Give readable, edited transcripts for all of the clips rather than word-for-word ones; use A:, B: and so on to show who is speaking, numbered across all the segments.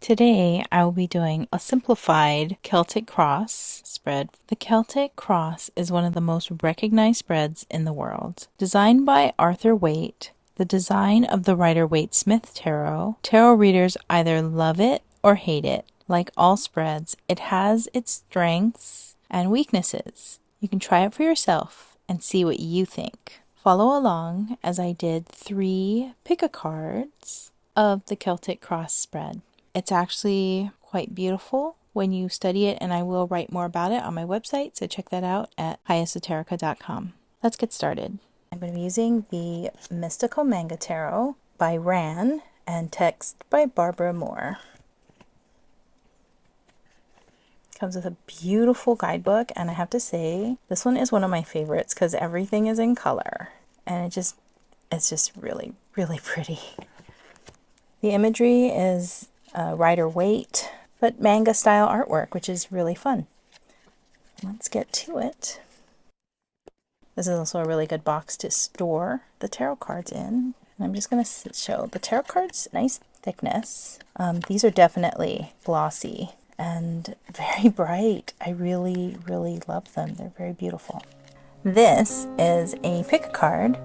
A: Today, I will be doing a simplified Celtic cross spread. The Celtic cross is one of the most recognized spreads in the world. Designed by Arthur Waite, the design of the Rider-Waite-Smith tarot readers either love it or hate it. Like all spreads, it has its strengths and weaknesses. You can try it for yourself and see what you think. Follow along as I did 3 pick-a-cards of the Celtic cross spread. It's actually quite beautiful when you study it, and I will write more about it on my website, so check that out at Esoterica.com. Let's get started. I'm going to be using the Mystical Manga Tarot by Rann and text by Barbara Moore. Comes with a beautiful guidebook, and I have to say, this one is one of my favorites because everything is in color, and it's just really, really pretty. The imagery is Rider-Waite, but manga style artwork, which is really fun. Let's get to it. This is also a really good box to store the tarot cards in. And I'm just going to show the tarot cards, nice thickness. These are definitely glossy and very bright. I really, really love them. They're very beautiful. This is a pick card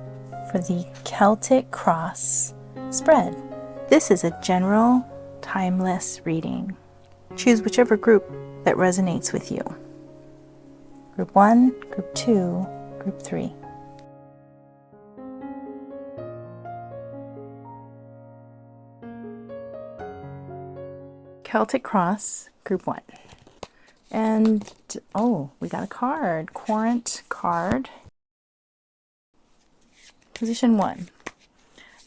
A: for the Celtic Cross spread. This is a general timeless reading. Choose whichever group that resonates with you. Group 1, Group 2, Group 3. Celtic Cross, Group 1. And, oh, we got a card. Querent card. Position 1.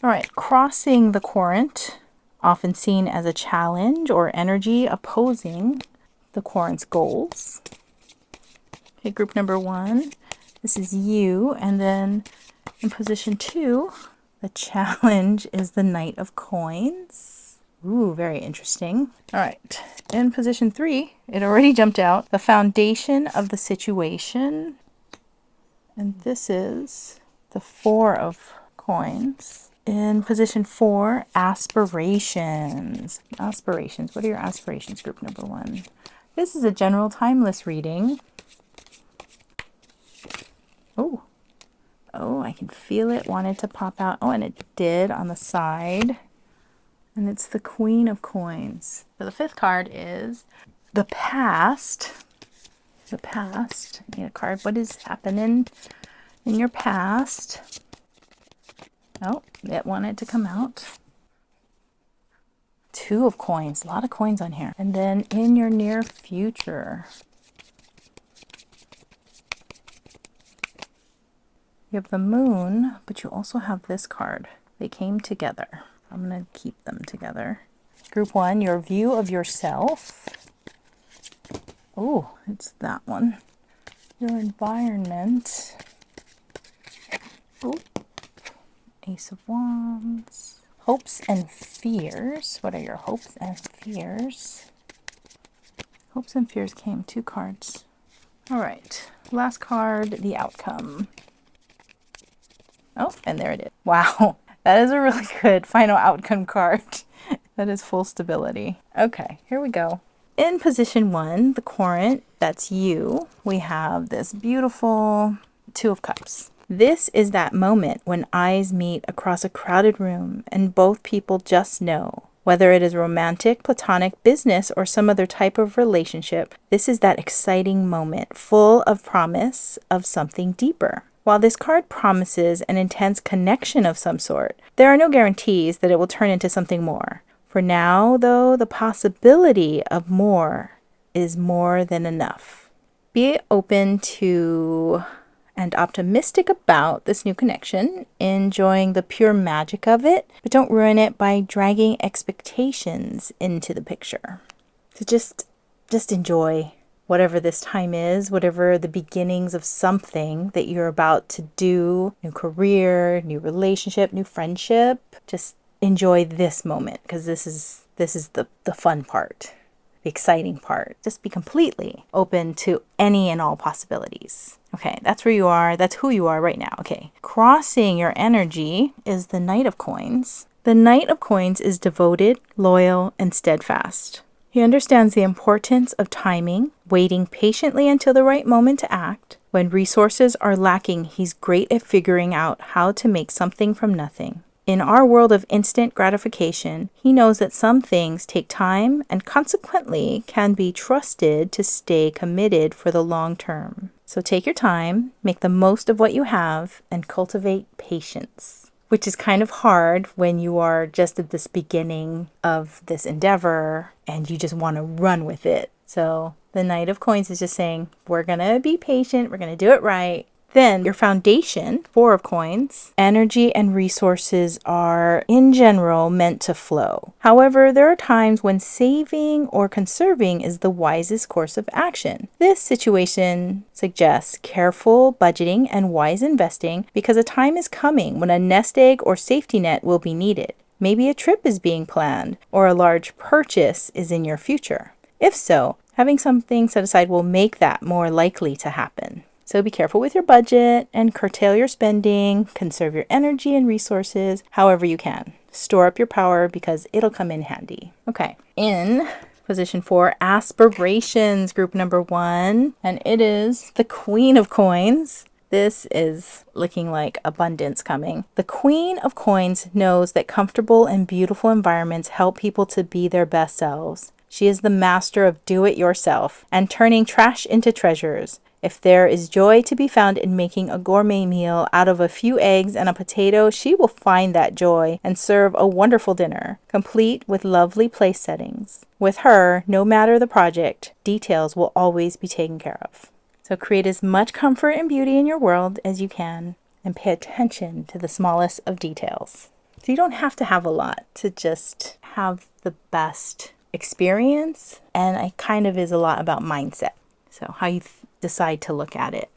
A: All right, crossing the querent, often seen as a challenge or energy opposing the querent's goals. Okay, group number 1, this is you, and then in position 2, the challenge is the Knight of Coins. Ooh, very interesting. All right, in position 3, it already jumped out, the foundation of the situation, and this is the 4 of Coins. In position 4, aspirations. Aspirations. What are your aspirations, group number 1? This is a general timeless reading. Oh, I can feel it wanted to pop out. Oh, and it did on the side. And it's the Queen of Coins. So the 5th card is the past. The past. I need a card. What is happening in your past? Oh, it wanted to come out. 2 of Coins. A lot of coins on here. And then in your near future. You have the Moon, but you also have this card. They came together. I'm going to keep them together. Group 1, your view of yourself. Oh, it's that one. Your environment. Oh. Ace of Wands. Hopes and fears. What are your hopes and fears? Hopes and fears came 2 cards. All right. Last card, the outcome. Oh, and there it is. Wow. That is a really good final outcome card. That is full stability. Okay, here we go. In position 1, the querent, that's you. We have this beautiful 2 of Cups. This is that moment when eyes meet across a crowded room and both people just know. Whether it is romantic, platonic, business, or some other type of relationship, this is that exciting moment full of promise of something deeper. While this card promises an intense connection of some sort, there are no guarantees that it will turn into something more. For now, though, the possibility of more is more than enough. Be open to and optimistic about this new connection, enjoying the pure magic of it, but don't ruin it by dragging expectations into the picture. So just enjoy whatever this time is, whatever the beginnings of something that you're about to do, new career, new relationship, new friendship. Just enjoy this moment because this is the fun part. The exciting part. Just be completely open to any and all possibilities. Okay, that's where you are. That's who you are right now. Okay, crossing your energy is the Knight of Coins. The Knight of Coins is devoted, loyal, and steadfast. He understands the importance of timing, waiting patiently until the right moment to act. When resources are lacking, he's great at figuring out how to make something from nothing. In our world of instant gratification, he knows that some things take time and consequently can be trusted to stay committed for the long term. So take your time, make the most of what you have, and cultivate patience, which is kind of hard when you are just at this beginning of this endeavor and you just want to run with it. So the Knight of Coins is just saying, we're going to be patient, we're going to do it right. Then your foundation, Four of Coins, energy and resources are in general meant to flow. However, there are times when saving or conserving is the wisest course of action. This situation suggests careful budgeting and wise investing because a time is coming when a nest egg or safety net will be needed. Maybe a trip is being planned or a large purchase is in your future. If so, having something set aside will make that more likely to happen. So be careful with your budget and curtail your spending, conserve your energy and resources however you can. Store up your power because it'll come in handy. Okay, in position 4, aspirations, group number 1, and it is the Queen of Coins. This is looking like abundance coming. The Queen of Coins knows that comfortable and beautiful environments help people to be their best selves. She is the master of do-it-yourself and turning trash into treasures. If there is joy to be found in making a gourmet meal out of a few eggs and a potato, she will find that joy and serve a wonderful dinner, complete with lovely place settings. With her, no matter the project, details will always be taken care of. So create as much comfort and beauty in your world as you can and pay attention to the smallest of details. So you don't have to have a lot to just have the best experience, and it kind of is a lot about mindset. So how you decide to look at it.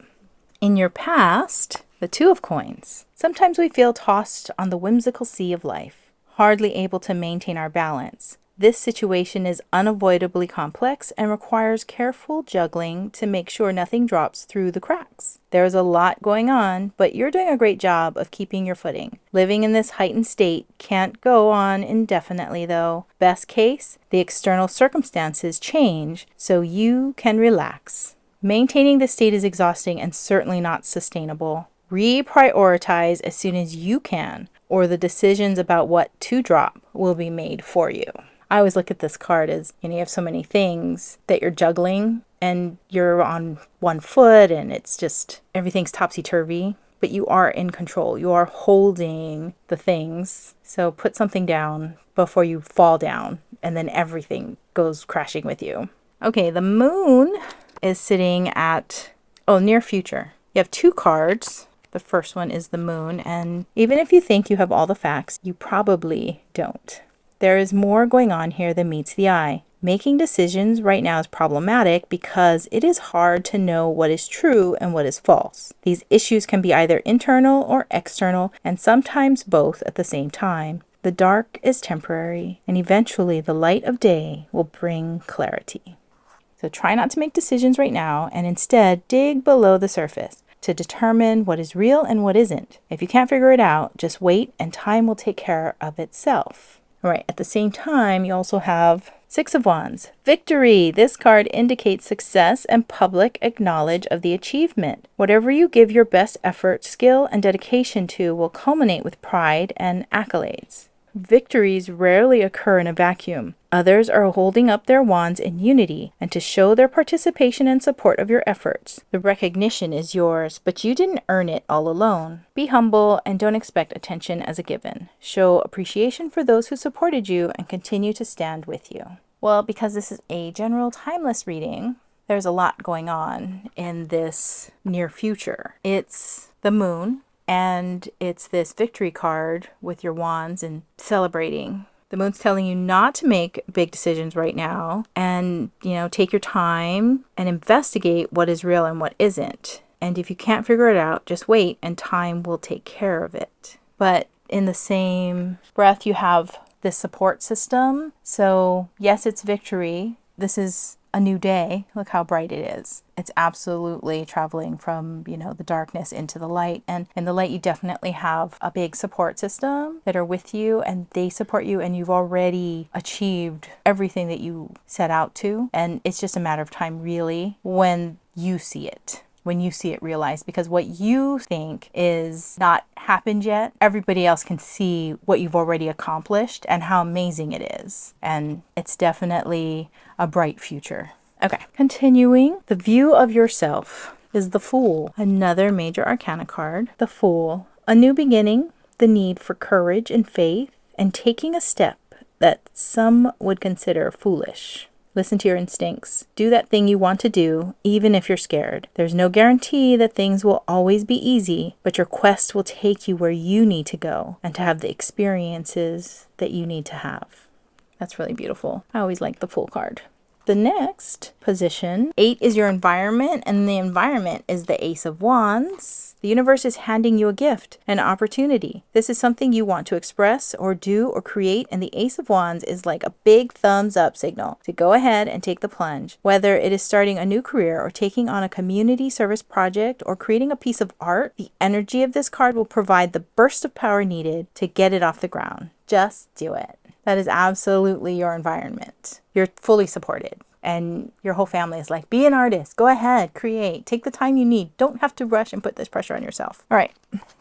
A: In your past, the Two of Coins. Sometimes we feel tossed on the whimsical sea of life, hardly able to maintain our balance. This situation is unavoidably complex and requires careful juggling to make sure nothing drops through the cracks. There is a lot going on, but you're doing a great job of keeping your footing. Living in this heightened state can't go on indefinitely, though. Best case, the external circumstances change so you can relax. Maintaining this state is exhausting and certainly not sustainable. Reprioritize as soon as you can, or the decisions about what to drop will be made for you. I always look at this card as, you have so many things that you're juggling and you're on one foot and it's just everything's topsy-turvy, but you are in control. You are holding the things. So put something down before you fall down and then everything goes crashing with you. Okay, the moon is sitting at, near future. You have 2 cards. The first one is the moon, and even if you think you have all the facts, you probably don't. There is more going on here than meets the eye. Making decisions right now is problematic because it is hard to know what is true and what is false. These issues can be either internal or external, and sometimes both at the same time. The dark is temporary, and eventually the light of day will bring clarity. So try not to make decisions right now and instead dig below the surface to determine what is real and what isn't. If you can't figure it out, just wait and time will take care of itself. All right, at the same time, you also have Six of Wands. Victory! This card indicates success and public acknowledge of the achievement. Whatever you give your best effort, skill, and dedication to will culminate with pride and accolades. Victories rarely occur in a vacuum. Others are holding up their wands in unity and to show their participation and support of your efforts. The recognition is yours, but you didn't earn it all alone. Be humble and don't expect attention as a given. Show appreciation for those who supported you and continue to stand with you. Well, because this is a general timeless reading, there's a lot going on in this near future. It's the moon. And it's this victory card with your wands and celebrating. The moon's telling you not to make big decisions right now and, take your time and investigate what is real and what isn't. And if you can't figure it out, just wait and time will take care of it. But in the same breath, you have this support system. So yes, it's victory. This is a new day. Look how bright it is. It's absolutely traveling from, the darkness into the light. And in the light, you definitely have a big support system that are with you, and they support you, and you've already achieved everything that you set out to. And it's just a matter of time, really, when you see it. When you see it realized, because what you think is not happened yet, everybody else can see what you've already accomplished and how amazing it is. And it's definitely a bright future. Okay, continuing, the view of yourself is the Fool, another major arcana card. The Fool, a new beginning, the need for courage and faith, and taking a step that some would consider foolish. Listen to your instincts. Do that thing you want to do, even if you're scared. There's no guarantee that things will always be easy, but your quest will take you where you need to go and to have the experiences that you need to have. That's really beautiful. I always like the Fool card. The next position, 8, is your environment, and the environment is the Ace of Wands. The universe is handing you a gift, an opportunity. This is something you want to express or do or create, and the Ace of Wands is like a big thumbs up signal to go ahead and take the plunge. Whether it is starting a new career or taking on a community service project or creating a piece of art, the energy of this card will provide the burst of power needed to get it off the ground. Just do it. That is absolutely your environment. You're fully supported. And your whole family is like, be an artist. Go ahead, create. Take the time you need. Don't have to rush and put this pressure on yourself. All right.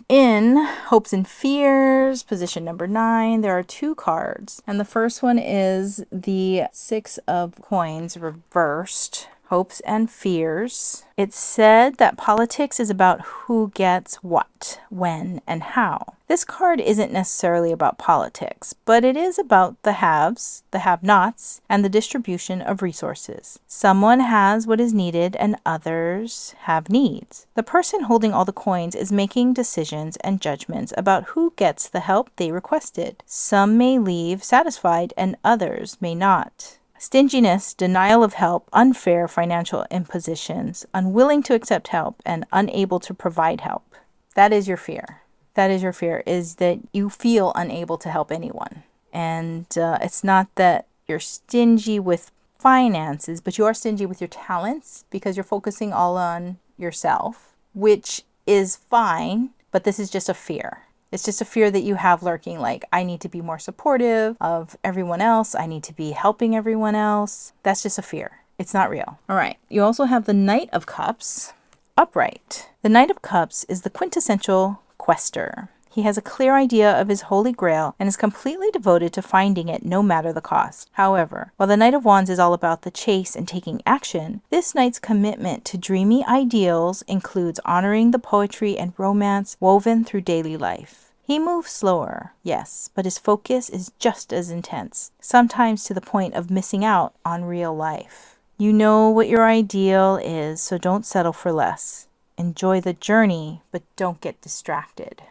A: In Hopes and Fears, position number 9, there are 2 cards. And the first one is the 6 of Coins reversed. Hopes and Fears. It said that politics is about who gets what, when, and how. This card isn't necessarily about politics, but it is about the haves, the have-nots, and the distribution of resources. Someone has what is needed and others have needs. The person holding all the coins is making decisions and judgments about who gets the help they requested. Some may leave satisfied and others may not. Stinginess, denial of help, unfair financial impositions, unwilling to accept help, and unable to provide help. That is your fear. That is your fear, is that you feel unable to help anyone. And it's not that you're stingy with finances, but you are stingy with your talents because you're focusing all on yourself, which is fine, but this is just a fear. It's just a fear that you have lurking, like, I need to be more supportive of everyone else. I need to be helping everyone else. That's just a fear. It's not real. All right. You also have the Knight of Cups upright. The Knight of Cups is the quintessential quester. He has a clear idea of his holy grail and is completely devoted to finding it no matter the cost. However, while the Knight of Wands is all about the chase and taking action, this knight's commitment to dreamy ideals includes honoring the poetry and romance woven through daily life. He moves slower, yes, but his focus is just as intense, sometimes to the point of missing out on real life. You know what your ideal is, so don't settle for less. Enjoy the journey, but don't get distracted.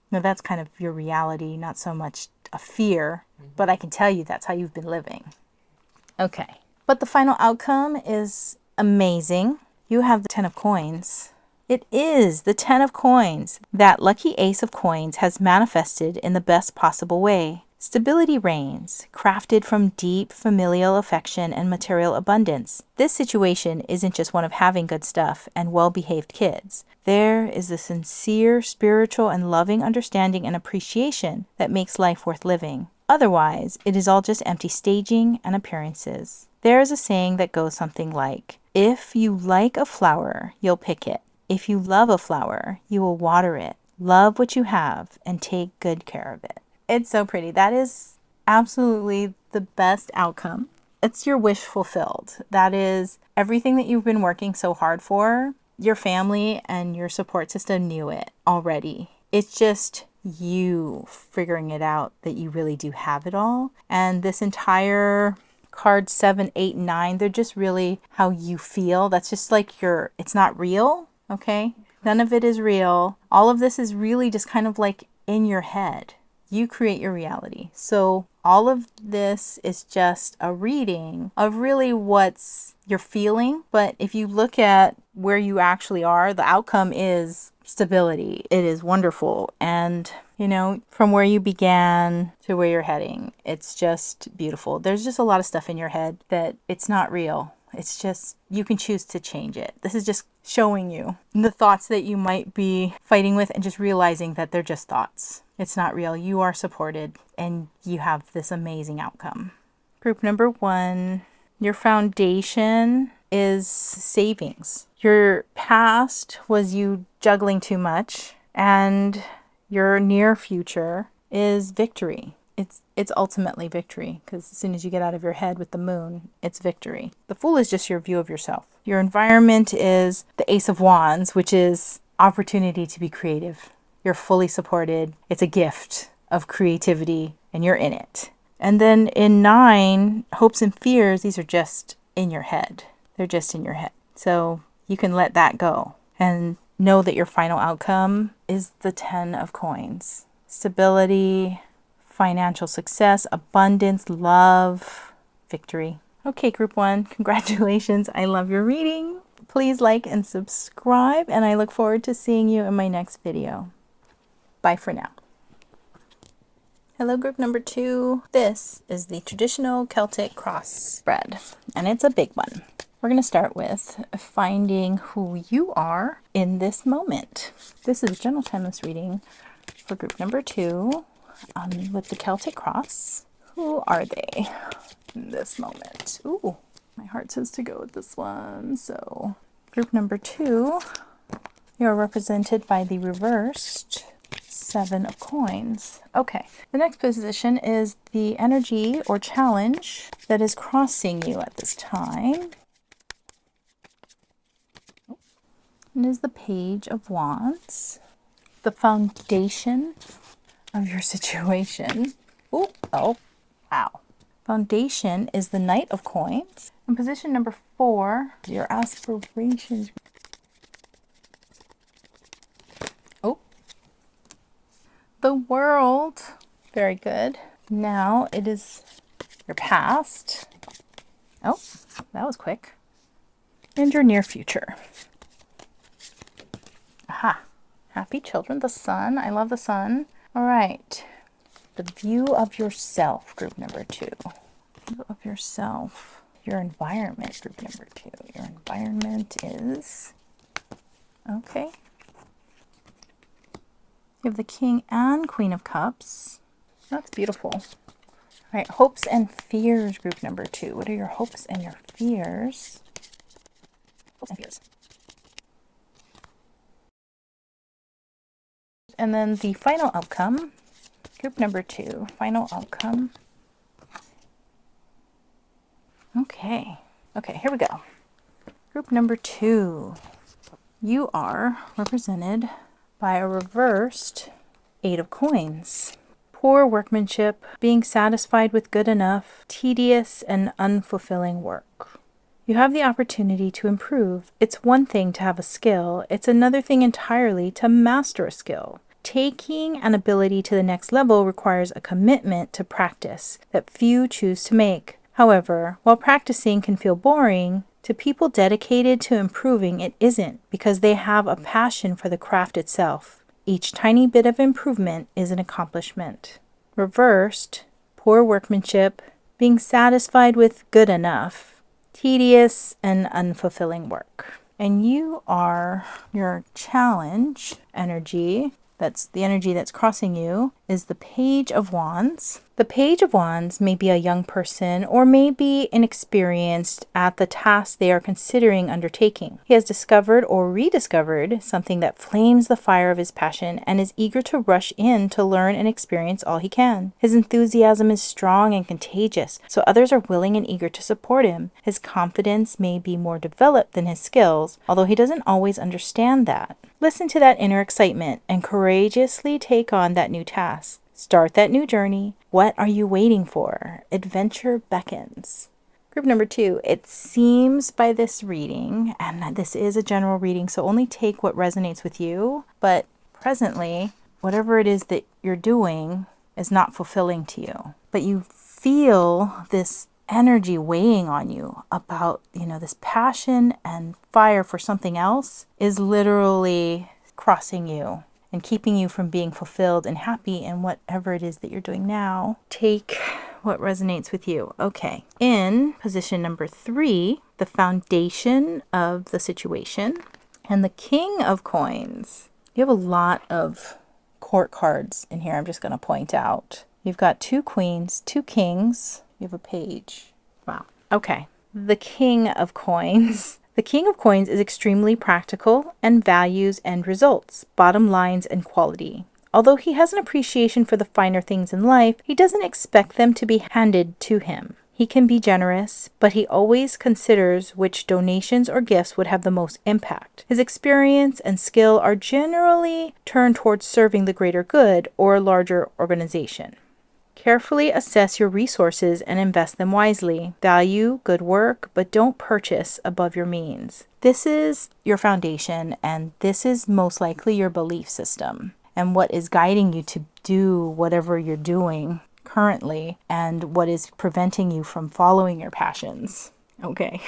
A: Now that's kind of your reality, not so much a fear, but I can tell you that's how you've been living. Okay, but the final outcome is amazing. You have the 10 of Coins. It is the 10 of Coins. That lucky Ace of Coins has manifested in the best possible way. Stability reigns, crafted from deep familial affection and material abundance. This situation isn't just one of having good stuff and well-behaved kids. There is the sincere, spiritual, and loving understanding and appreciation that makes life worth living. Otherwise, it is all just empty staging and appearances. There is a saying that goes something like, if you like a flower, you'll pick it. If you love a flower, you will water it. Love what you have and take good care of it. It's so pretty. That is absolutely the best outcome. It's your wish fulfilled. That is everything that you've been working so hard for. Your family and your support system knew it already. It's just you figuring it out that you really do have it all. And this entire card 7, 8, 9, they're just really how you feel. That's just like it's not real, okay? None of it is real. All of this is really just kind of like in your head. You create your reality. So all of this is just a reading of really what's you're feeling. But if you look at where you actually are, the outcome is stability. It is wonderful. And, from where you began to where you're heading, it's just beautiful. There's just a lot of stuff in your head that it's not real. It's just, you can choose to change it. This is just showing you the thoughts that you might be fighting with and just realizing that they're just thoughts. It's not real. You are supported and you have this amazing outcome. Group number 1, your foundation is savings. Your past was you juggling too much, and your near future is victory. It's ultimately victory, because as soon as you get out of your head with the moon, it's victory. The Fool is just your view of yourself. Your environment is the Ace of Wands, which is opportunity to be creative. You're fully supported. It's a gift of creativity, and you're in it. And then in 9, hopes and fears, these are just in your head. They're just in your head. So you can let that go and know that your final outcome is the 10 of coins. Stability, financial success, abundance, love, victory. Okay, group 1, congratulations. I love your reading. Please like and subscribe, and I look forward to seeing you in my next video. Bye for now. Hello, group number 2. This is the traditional Celtic cross spread, and it's a big one. We're going to start with finding who you are in this moment. This is a general timeless reading for group number 2 with the Celtic cross. Who are they in this moment? Ooh, my heart says to go with this one. So group number 2, you're represented by the reversed 7 of coins. Okay, the next position is the energy or challenge that is crossing you at this time. And is the Page of Wands, the foundation of your situation. Ooh, oh, wow. Foundation is the Knight of Coins. In position number 4, your aspirations. Oh, the World. Very good. Now it is your past. Oh, that was quick. And your near future. Aha. Happy children, the sun. I love the sun. All right. The view of yourself, group number 2. View of yourself. Your environment, group number 2. Your environment is... Okay. You have the King and Queen of Cups. That's beautiful. All right. Hopes and fears, group number 2. What are your hopes and your fears? Hopes and fears. And then the final outcome, group number 2, final outcome. Okay, here we go. Group number 2, you are represented by a reversed 8 of coins. Poor workmanship, being satisfied with good enough, tedious and unfulfilling work. You have the opportunity to improve. It's one thing to have a skill. It's another thing entirely to master a skill. Taking an ability to the next level requires a commitment to practice that few choose to make. However, while practicing can feel boring, to people dedicated to improving it isn't, because they have a passion for the craft itself. Each tiny bit of improvement is an accomplishment. Reversed, poor workmanship, being satisfied with good enough, tedious and unfulfilling work. And you are your challenge energy. That's the energy that's crossing you, is the Page of Wands. The Page of Wands may be a young person or may be inexperienced at the task they are considering undertaking. He has discovered or rediscovered something that flames the fire of his passion and is eager to rush in to learn and experience all he can. His enthusiasm is strong and contagious, so others are willing and eager to support him. His confidence may be more developed than his skills, although he doesn't always understand that. Listen to that inner excitement and courageously take on that new task. Start that new journey. What are you waiting for? Adventure beckons. Group number 2, it seems by this reading, and this is a general reading, so only take what resonates with you, but presently, whatever it is that you're doing is not fulfilling to you. But you feel this energy weighing on you about, this passion and fire for something else is literally crossing you and keeping you from being fulfilled and happy in whatever it is that you're doing now. Take what resonates with you. Okay. In position number 3, the foundation of the situation and the King of Coins. You have a lot of court cards in here. I'm just going to point out. You've got 2 queens, 2 kings. You have a page. Wow. Okay. The King of Coins. The King of Coins is extremely practical and values end results, bottom lines, and quality. Although he has an appreciation for the finer things in life, he doesn't expect them to be handed to him. He can be generous, but he always considers which donations or gifts would have the most impact. His experience and skill are generally turned towards serving the greater good or a larger organization. Carefully assess your resources and invest them wisely. Value good work, but don't purchase above your means. This is your foundation, and this is most likely your belief system and what is guiding you to do whatever you're doing currently and what is preventing you from following your passions. Okay.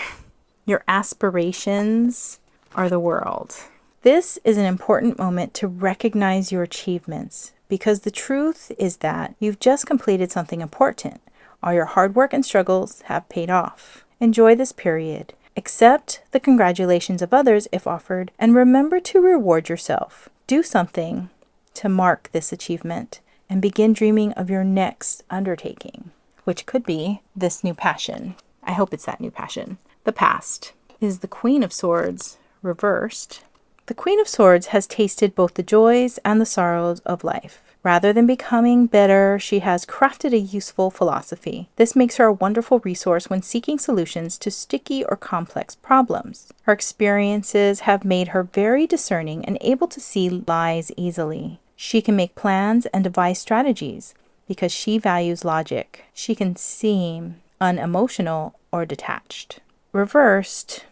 A: Your aspirations are the world. This is an important moment to recognize your achievements, because the truth is that you've just completed something important. All your hard work and struggles have paid off. Enjoy this period. Accept the congratulations of others if offered, and remember to reward yourself. Do something to mark this achievement and begin dreaming of your next undertaking, which could be this new passion. I hope it's that new passion. The past is the Queen of Swords reversed. The Queen of Swords has tasted both the joys and the sorrows of life. Rather than becoming bitter, she has crafted a useful philosophy. This makes her a wonderful resource when seeking solutions to sticky or complex problems. Her experiences have made her very discerning and able to see lies easily. She can make plans and devise strategies because she values logic. She can seem unemotional or detached. Reversed,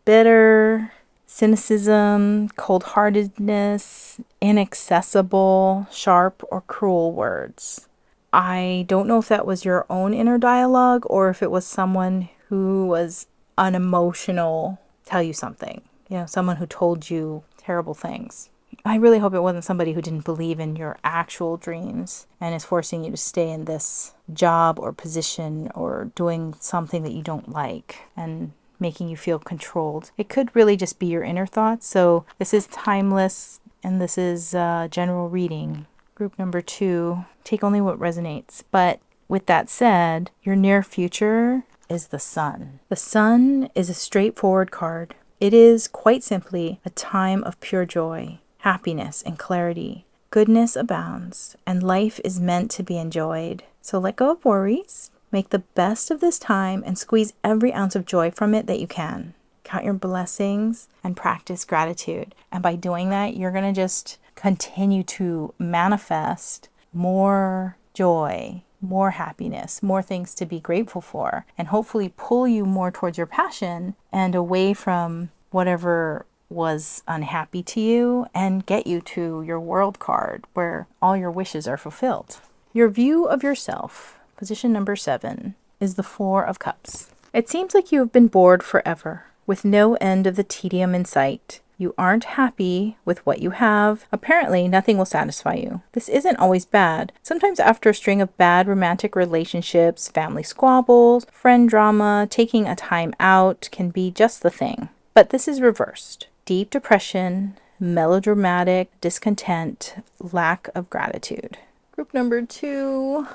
A: bitter, cynicism, cold-heartedness, inaccessible, sharp, or cruel words. I don't know if that was your own inner dialogue or if it was someone who was unemotional tell you something. Someone who told you terrible things. I really hope it wasn't somebody who didn't believe in your actual dreams and is forcing you to stay in this job or position or doing something that you don't like and making you feel controlled. It could really just be your inner thoughts. So this is timeless, and this is general reading. Group number 2, take only what resonates. But with that said, your near future is the Sun. The Sun is a straightforward card. It is quite simply a time of pure joy, happiness, and clarity. Goodness abounds, and life is meant to be enjoyed. So let go of worries. Make the best of this time and squeeze every ounce of joy from it that you can. Count your blessings and practice gratitude. And by doing that, you're going to just continue to manifest more joy, more happiness, more things to be grateful for, and hopefully pull you more towards your passion and away from whatever was unhappy to you and get you to your world card where all your wishes are fulfilled. Your view of yourself, position number 7, is the 4 of Cups. It seems like you have been bored forever, with no end of the tedium in sight. You aren't happy with what you have. Apparently, nothing will satisfy you. This isn't always bad. Sometimes after a string of bad romantic relationships, family squabbles, friend drama, taking a time out can be just the thing. But this is reversed. Deep depression, melodramatic discontent, lack of gratitude. Group number 2,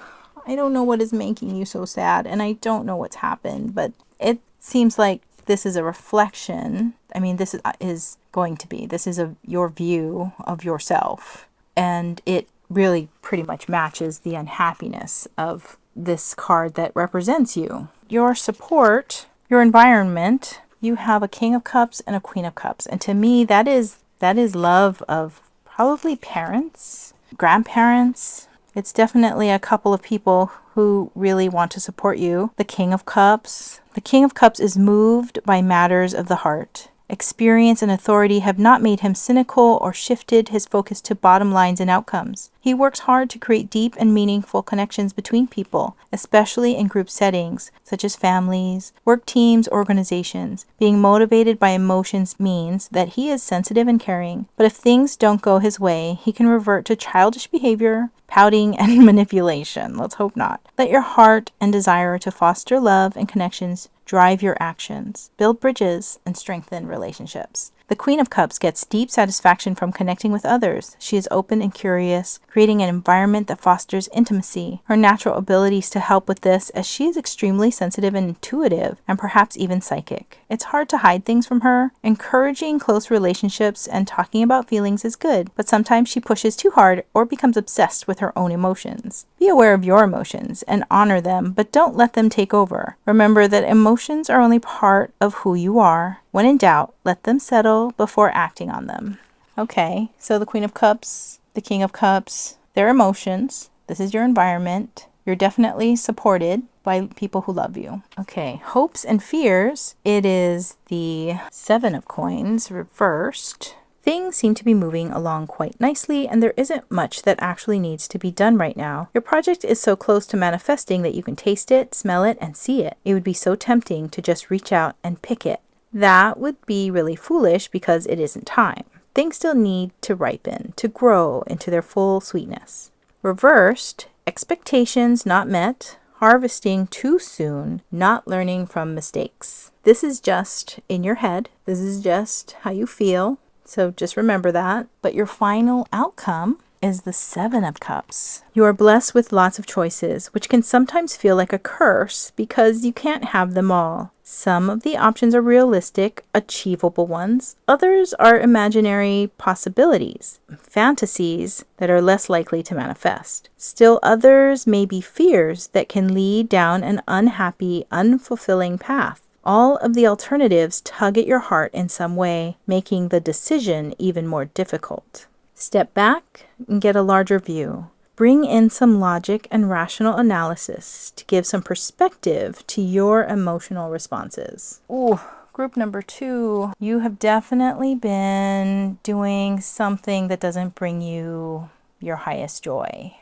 A: I don't know what is making you so sad, and I don't know what's happened, but it seems like this is a reflection. I mean, this is going to be. This is your view of yourself, and it really pretty much matches the unhappiness of this card that represents you. Your support, your environment. You have a King of Cups and a Queen of Cups. And to me, that is love of probably parents, grandparents. It's definitely a couple of people who really want to support you. The King of Cups. The King of Cups is moved by matters of the heart Experience and authority have not made him cynical or shifted his focus to bottom lines and outcomes. He works hard to create deep and meaningful connections between people, especially in group settings, such as families, work teams, organizations. Being motivated by emotions means that he is sensitive and caring, but if things don't go his way, he can revert to childish behavior, pouting, and manipulation. Let's hope not. Let your heart and desire to foster love and connections drive your actions, build bridges, and strengthen relationships. The Queen of Cups gets deep satisfaction from connecting with others. She is open and curious, creating an environment that fosters intimacy. Her natural abilities to help with this, as she is extremely sensitive and intuitive, and perhaps even psychic. It's hard to hide things from her. Encouraging close relationships and talking about feelings is good, but sometimes she pushes too hard or becomes obsessed with her own emotions. Be aware of your emotions and honor them, but don't let them take over. Remember that emotions are only part of who you are. When in doubt, let them settle before acting on them. Okay, so the Queen of Cups, the King of Cups, their emotions. This is your environment. You're definitely supported by people who love you. Okay, hopes and fears. It is the Seven of Coins reversed. Things seem to be moving along quite nicely, and there isn't much that actually needs to be done right now. Your project is so close to manifesting that you can taste it, smell it, and see it. It would be so tempting to just reach out and pick it. That would be really foolish because it isn't time. Things still need to ripen, to grow into their full sweetness. Reversed, expectations not met, harvesting too soon, not learning from mistakes. This is just in your head. This is just how you feel. So just remember that. But your final outcome is the Seven of Cups. You are blessed with lots of choices, which can sometimes feel like a curse because you can't have them all. Some of the options are realistic, achievable ones. Others are imaginary possibilities, fantasies that are less likely to manifest. Still others may be fears that can lead down an unhappy, unfulfilling path. All of the alternatives tug at your heart in some way, making the decision even more difficult. Step back and get a larger view. Bring in some logic and rational analysis to give some perspective to your emotional responses. Ooh, group number 2. You have definitely been doing something that doesn't bring you your highest joy.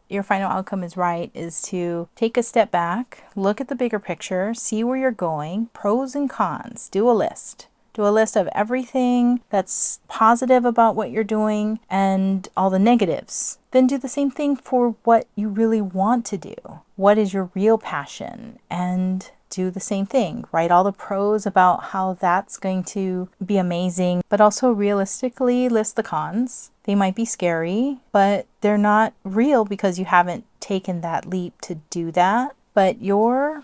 A: Your final outcome is right, is to take a step back, look at the bigger picture, see where you're going, pros and cons, do a list. Do a list of everything that's positive about what you're doing and all the negatives. Then do the same thing for what you really want to do. What is your real passion? And do the same thing. Write all the pros about how that's going to be amazing, but also realistically list the cons. They might be scary, but they're not real because you haven't taken that leap to do that. But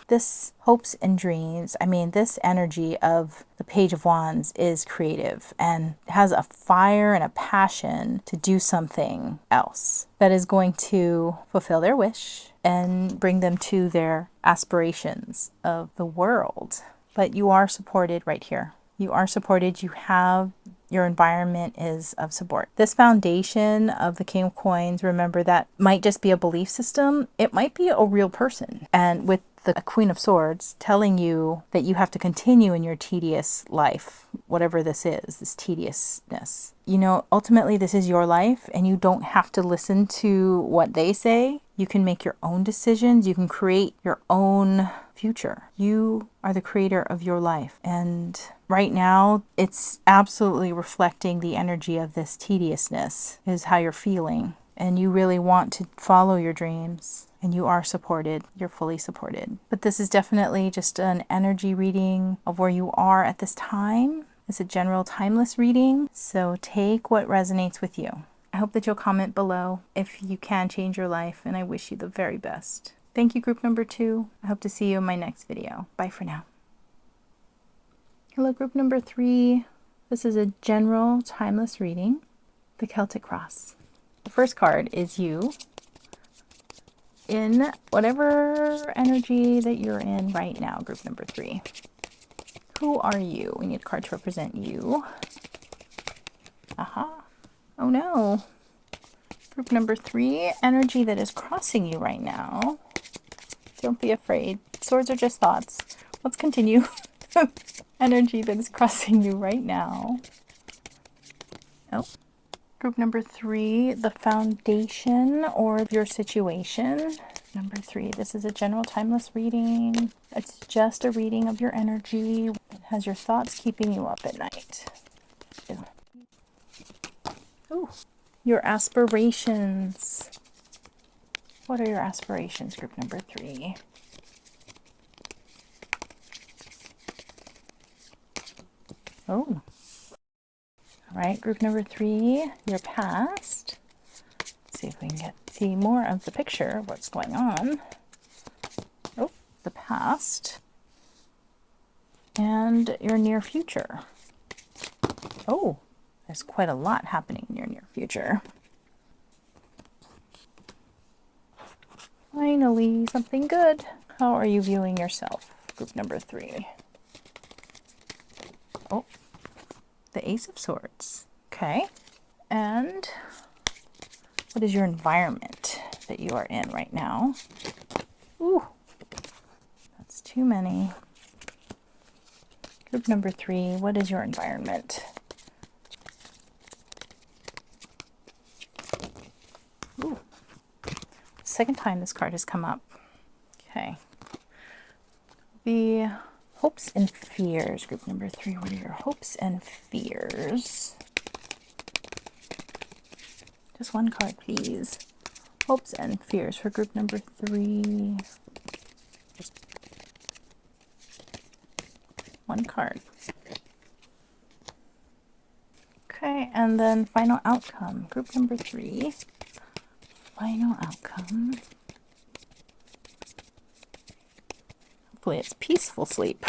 A: this hopes and dreams, this energy of the Page of Wands is creative and has a fire and a passion to do something else that is going to fulfill their wish and bring them to their aspirations of the world. But you are supported right here. You are supported. Your environment is of support. This foundation of the King of Coins, remember that might just be a belief system. It might be a real person. And with the Queen of Swords telling you that you have to continue in your tedious life, whatever this is, this tediousness. Ultimately this is your life and you don't have to listen to what they say. You can make your own decisions. You can create your own future. You are the creator of your life. And right now, it's absolutely reflecting the energy of this tediousness is how you're feeling. And you really want to follow your dreams. And you are supported. You're fully supported. But this is definitely just an energy reading of where you are at this time. It's a general timeless reading. So take what resonates with you. I hope that you'll comment below if you can change your life. And I wish you the very best. Thank you, group number 2. I hope to see you in my next video. Bye for now. Hello, group number 3. This is a general timeless reading, the Celtic Cross. The first card is you in whatever energy that you're in right now, group number 3. Who are you? We need a card to represent you. Aha. Oh no. Group number 3, energy that is crossing you right now. Don't be afraid. Swords are just thoughts. Let's continue. energy that is crossing you right now. Oh. Group number 3, the foundation or your situation. Number 3, this is a general timeless reading. It's just a reading of your energy. It has your thoughts keeping you up at night. Ooh. Your aspirations. What are your aspirations, group number 3? Oh. All right, group number 3, your past. Let's see if we can see more of the picture of what's going on. Oh, the past. And your near future. Oh, there's quite a lot happening in your near future. Finally, something good. How are you viewing yourself, group number 3? Oh, the Ace of Swords. Okay. And what is your environment that you are in right now? Ooh, that's too many. Group number 3, what is your environment? Ooh, second time this card has come up. Okay. The hopes and fears, group number 3. What are your hopes and fears? Just one card, please. Hopes and fears for group number 3. Just one card. Okay, and then final outcome. Group number 3. Final outcome. Hopefully it's peaceful sleep.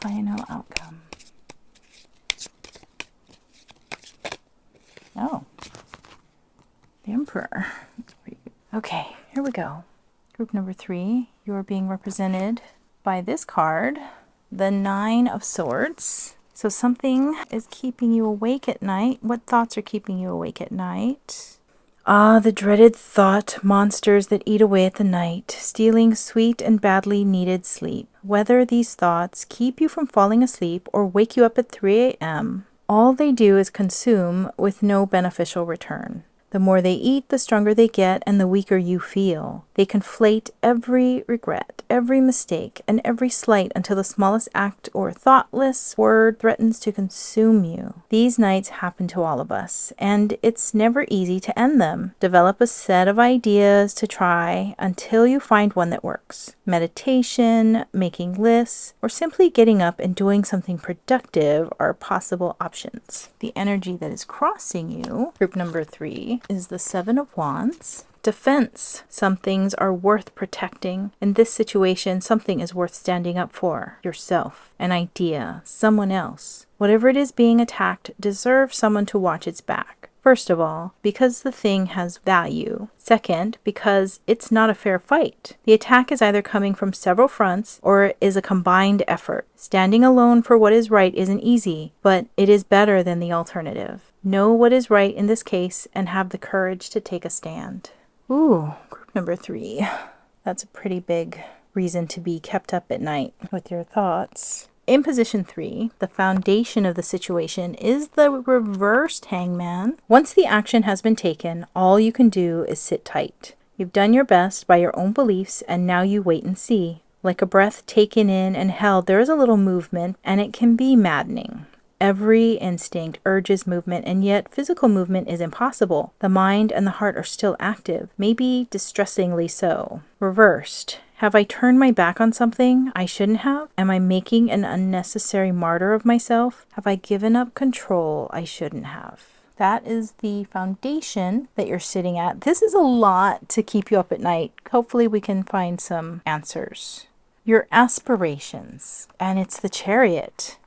A: Final outcome. Oh, the Emperor. Okay, here we go. Group number 3, you are being represented by this card, the 9 of Swords. So something is keeping you awake at night. What thoughts are keeping you awake at night? Ah, the dreaded thought monsters that eat away at the night, stealing sweet and badly needed sleep. Whether these thoughts keep you from falling asleep or wake you up at 3 a.m., all they do is consume with no beneficial return. The more they eat, the stronger they get and the weaker you feel. They conflate every regret, every mistake, and every slight until the smallest act or thoughtless word threatens to consume you. These nights happen to all of us, and it's never easy to end them. Develop a set of ideas to try until you find one that works. Meditation, making lists, or simply getting up and doing something productive are possible options. The energy that is crossing you, group number 3, is the 7 of Wands. Defense. Some things are worth protecting. In this situation, something is worth standing up for. Yourself, an idea, someone else. Whatever it is being attacked deserves someone to watch its back. First of all, because the thing has value. Second, because it's not a fair fight. The attack is either coming from several fronts or is a combined effort. Standing alone for what is right isn't easy, but it is better than the alternative. Know what is right in this case and have the courage to take a stand. Ooh, group number 3. That's a pretty big reason to be kept up at night with your thoughts. In position 3, the foundation of the situation is the reversed Hangman. Once the action has been taken, all you can do is sit tight. You've done your best by your own beliefs, and now you wait and see. Like a breath taken in and held, there is a little movement, and it can be maddening. Every instinct urges movement, and yet physical movement is impossible. The mind and the heart are still active, maybe distressingly so. Reversed. Have I turned my back on something I shouldn't have? Am I making an unnecessary martyr of myself? Have I given up control I shouldn't have? That is the foundation that you're sitting at. This is a lot to keep you up at night. Hopefully we can find some answers. Your aspirations, and it's the Chariot.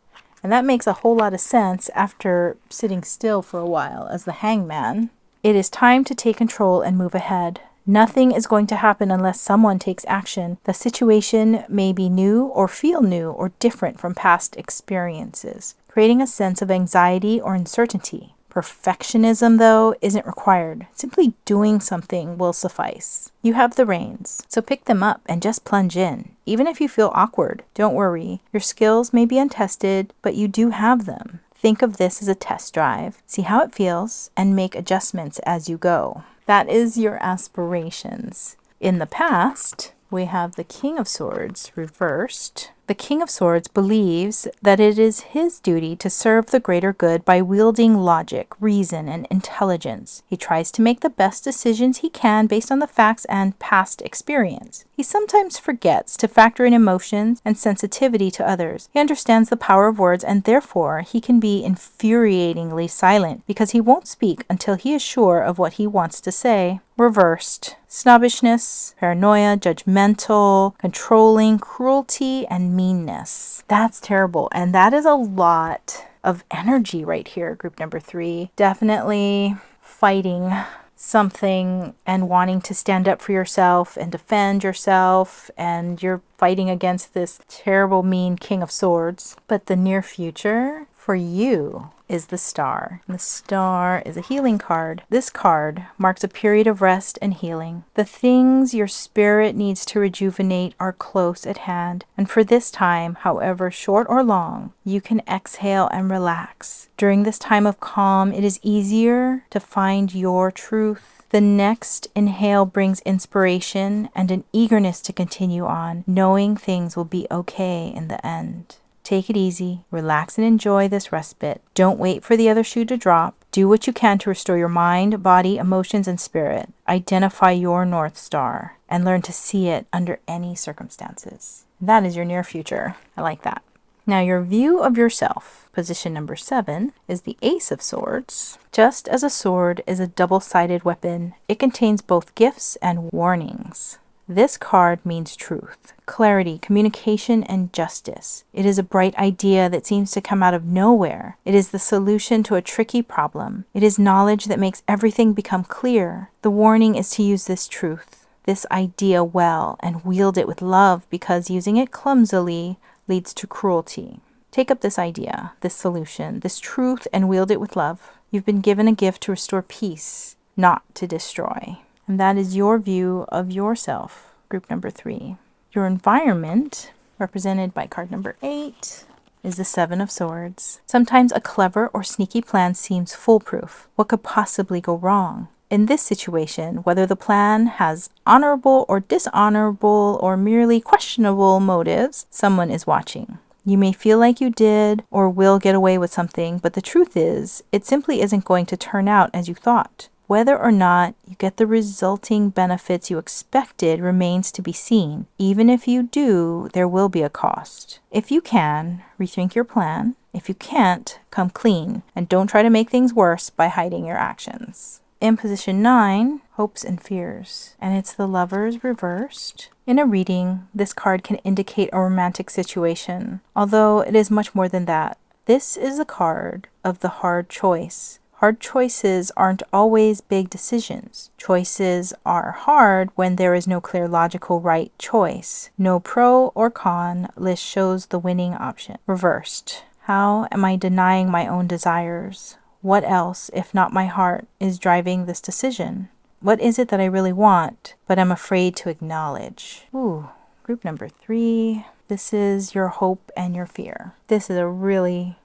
A: And that makes a whole lot of sense after sitting still for a while as the Hangman. It is time to take control and move ahead. Nothing is going to happen unless someone takes action. The situation may be new or feel new or different from past experiences, creating a sense of anxiety or uncertainty. Perfectionism, though, isn't required. Simply doing something will suffice. You have the reins, so pick them up and just plunge in. Even if you feel awkward, don't worry. Your skills may be untested, but you do have them. Think of this as a test drive. See how it feels and make adjustments as you go. That is your aspirations. In the past, we have the King of Swords reversed. The King of Swords believes that it is his duty to serve the greater good by wielding logic, reason, and intelligence. He tries to make the best decisions he can based on the facts and past experience. He sometimes forgets to factor in emotions and sensitivity to others. He understands the power of words, and therefore he can be infuriatingly silent because he won't speak until he is sure of what he wants to say. Reversed. Snobbishness, paranoia, judgmental, controlling, cruelty, and meanness. That's terrible. And that is a lot of energy right here, group number 3. Definitely fighting something and wanting to stand up for yourself and defend yourself, and you're fighting against this terrible, mean King of Swords. But the near future for you is the Star. And the Star is a healing card. This card marks a period of rest and healing. The things your spirit needs to rejuvenate are close at hand, and for this time, however short or long, you can exhale and relax. During this time of calm, it is easier to find your truth. The next inhale brings inspiration and an eagerness to continue on, knowing things will be okay in the end. Take it easy, relax, and enjoy this respite. Don't wait for the other shoe to drop. Do what you can to restore your mind, body, emotions, and spirit. Identify your North Star and learn to see it under any circumstances. That is your near future. I like that. Now, your view of yourself, position number 7, is the Ace of Swords. Just as a sword is a double-sided weapon, it contains both gifts and warnings. This card means truth, clarity, communication, and justice. It is a bright idea that seems to come out of nowhere. It is the solution to a tricky problem. It is knowledge that makes everything become clear. The warning is to use this truth, this idea well, and wield it with love, because using it clumsily leads to cruelty. Take up this idea, this solution, this truth, and wield it with love. You've been given a gift to restore peace, not to destroy. And that is your view of yourself, group number 3. Your environment, represented by card number 8, is the 7 of Swords. Sometimes a clever or sneaky plan seems foolproof. What could possibly go wrong? In this situation, whether the plan has honorable or dishonorable or merely questionable motives, someone is watching. You may feel like you did or will get away with something, but the truth is, it simply isn't going to turn out as you thought. Whether or not you get the resulting benefits you expected remains to be seen. Even if you do, there will be a cost. If you can, rethink your plan. If you can't, come clean, and don't try to make things worse by hiding your actions. In position 9, hopes and fears, and it's the Lovers reversed. In a reading, this card can indicate a romantic situation, although it is much more than that. This is a card of the hard choice. Hard choices aren't always big decisions. Choices are hard when there is no clear logical right choice. No pro or con list shows the winning option. Reversed. How am I denying my own desires? What else, if not my heart, is driving this decision? What is it that I really want, but I'm afraid to acknowledge? Ooh, group number 3. This is your hope and your fear. This is a really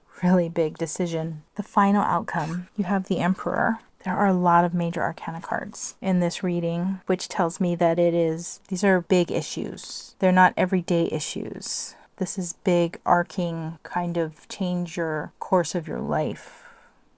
A: big decision. The final outcome, you have the Emperor. There are a lot of major arcana cards in this reading, which tells me that these are big issues. They're not everyday issues. This is big, arcing, kind of change your course of your life.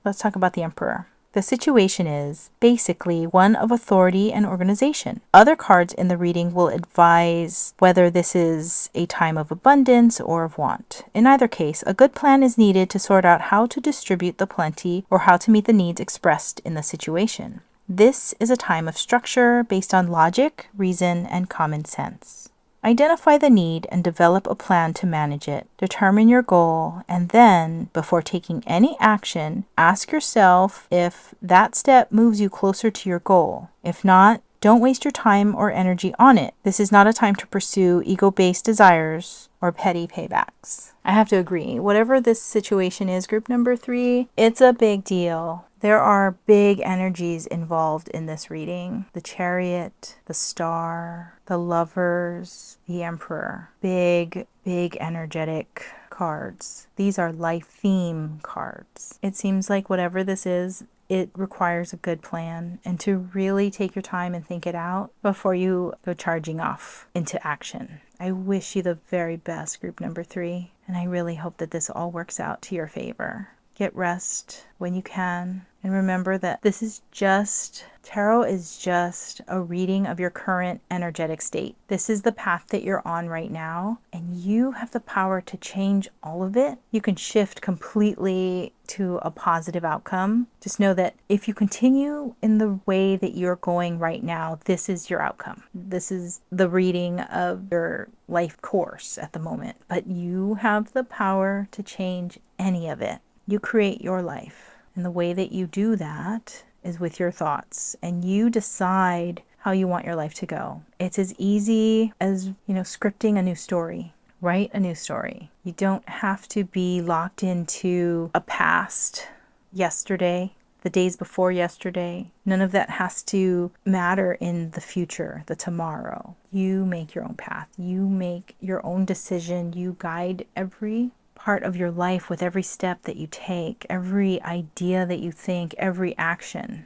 A: Let's talk about the Emperor. The situation is basically one of authority and organization. Other cards in the reading will advise whether this is a time of abundance or of want. In either case, a good plan is needed to sort out how to distribute the plenty or how to meet the needs expressed in the situation. This is a time of structure based on logic, reason, and common sense. Identify the need and develop a plan to manage it. Determine your goal, and then, before taking any action, ask yourself if that step moves you closer to your goal. If not, Don't waste your time or energy on it. This is not a time to pursue ego-based desires or petty paybacks. I have to agree. Whatever this situation is, group number 3, it's a big deal. There are big energies involved in this reading. The Chariot, the Star, the Lovers, the Emperor. Big, big energetic cards. These are life theme cards. It seems like whatever this is, it requires a good plan and to really take your time and think it out before you go charging off into action. I wish you the very best, group number 3, and I really hope that this all works out to your favor. Get rest when you can, and remember that this is just, tarot is just a reading of your current energetic state. This is the path that you're on right now, and you have the power to change all of it. You can shift completely to a positive outcome. Just know that if you continue in the way that you're going right now, this is your outcome. This is the reading of your life course at the moment, but you have the power to change any of it. You create your life, and the way that you do that is with your thoughts, and you decide how you want your life to go. It's as easy as, scripting a new story. Write a new story. You don't have to be locked into a past, yesterday, the days before yesterday. None of that has to matter in the future, the tomorrow. You make your own path. You make your own decision. You guide every part of your life with every step that you take, every idea that you think, every action.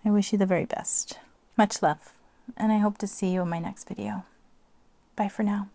A: I wish you the very best. Much love, and I hope to see you in my next video. Bye for now.